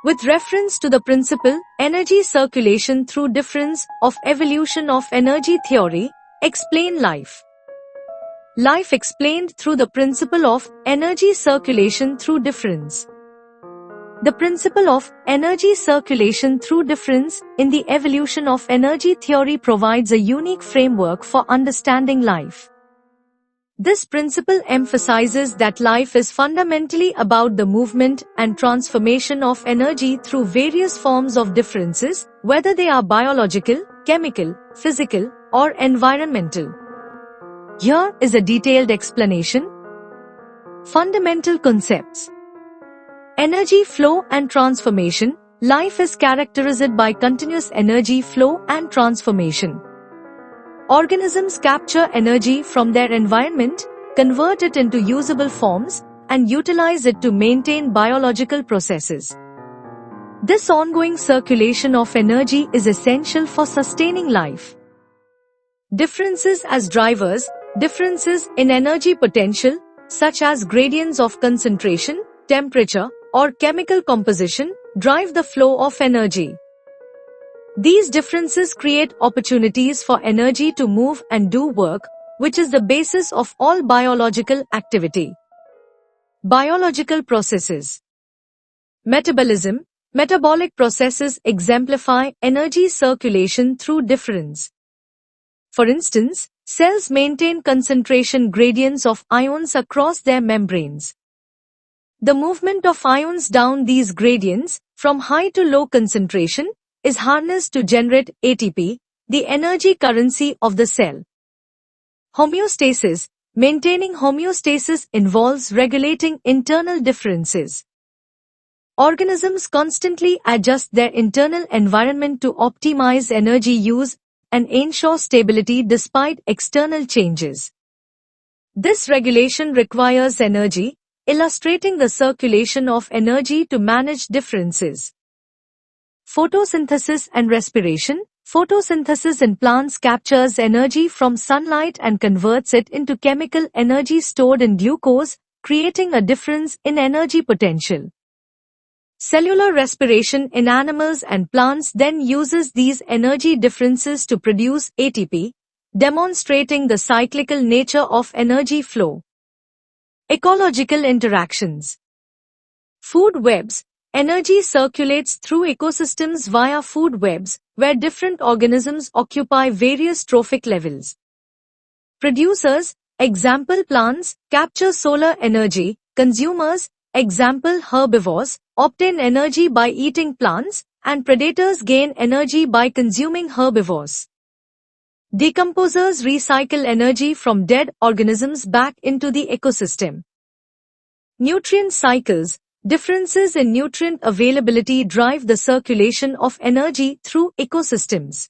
With reference to the principle, energy circulation through difference of evolution of energy theory, explain life. Life explained through the principle of energy circulation through difference. The principle of energy circulation through difference in the evolution of energy theory provides a unique framework for understanding life. This principle emphasizes that life is fundamentally about the movement and transformation of energy through various forms of differences, whether they are biological, chemical, physical, or environmental. Here is a detailed explanation. Fundamental concepts. Energy flow and transformation. Life is characterized by continuous energy flow and transformation. Organisms capture energy from their environment, convert it into usable forms, and utilize it to maintain biological processes. This ongoing circulation of energy is essential for sustaining life. Differences as drivers. Differences in energy potential, such as gradients of concentration, temperature, or chemical composition, drive the flow of energy. These differences create opportunities for energy to move and do work, which is the basis of all biological activity. Biological processes. Metabolism. Metabolic processes exemplify energy circulation through difference. For instance, cells maintain concentration gradients of ions across their membranes. The movement of ions down these gradients, from high to low concentration, is harnessed to generate ATP, the energy currency of the cell. Homeostasis. Maintaining homeostasis involves regulating internal differences. Organisms constantly adjust their internal environment to optimize energy use and ensure stability despite external changes. This regulation requires energy, illustrating the circulation of energy to manage differences. Photosynthesis and respiration. Photosynthesis in plants captures energy from sunlight and converts it into chemical energy stored in glucose, creating a difference in energy potential. Cellular respiration in animals and plants then uses these energy differences to produce ATP, demonstrating the cyclical nature of energy flow. Ecological interactions. Food webs. Energy circulates through ecosystems via food webs, where different organisms occupy various trophic levels. Producers, example plants, capture solar energy. Consumers, example herbivores, obtain energy by eating plants, and predators gain energy by consuming herbivores. Decomposers recycle energy from dead organisms back into the ecosystem. Nutrient cycles. Differences in nutrient availability drive the circulation of energy through ecosystems.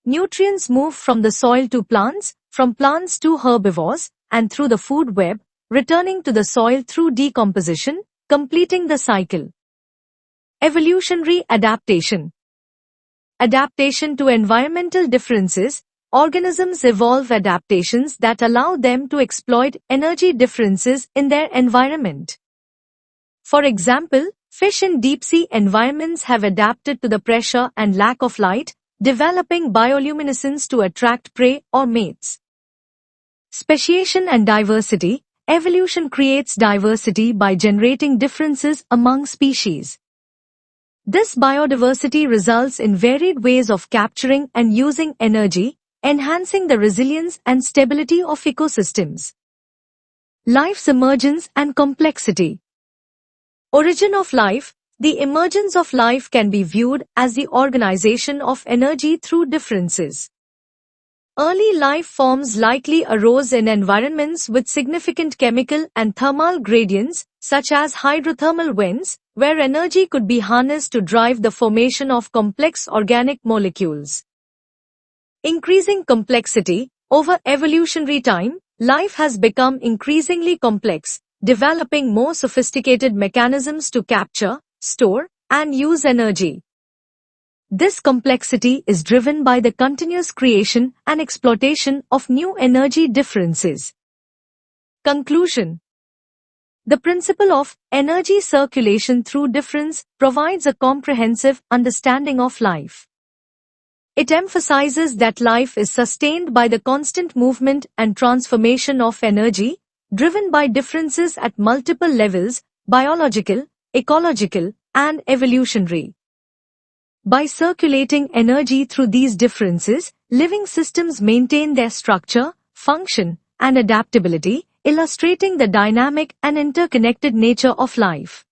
Nutrients move from the soil to plants, from plants to herbivores, and through the food web, returning to the soil through decomposition, completing the cycle. Evolutionary adaptation. Adaptation to environmental differences. Organisms evolve adaptations that allow them to exploit energy differences in their environment. For example, fish in deep-sea environments have adapted to the pressure and lack of light, developing bioluminescence to attract prey or mates. Speciation and diversity. Evolution creates diversity by generating differences among species. This biodiversity results in varied ways of capturing and using energy, enhancing the resilience and stability of ecosystems. Life's emergence and complexity. Origin of life. The emergence of life can be viewed as the organization of energy through differences. Early life forms likely arose in environments with significant chemical and thermal gradients, such as hydrothermal vents, where energy could be harnessed to drive the formation of complex organic molecules. Increasing complexity. Over evolutionary time, life has become increasingly complex, developing more sophisticated mechanisms to capture, store, and use energy. This complexity is driven by the continuous creation and exploitation of new energy differences. Conclusion. The principle of energy circulation through difference provides a comprehensive understanding of life. It emphasizes that life is sustained by the constant movement and transformation of energy, driven by differences at multiple levels: biological, ecological, and evolutionary. By circulating energy through these differences, living systems maintain their structure, function, and adaptability, illustrating the dynamic and interconnected nature of life.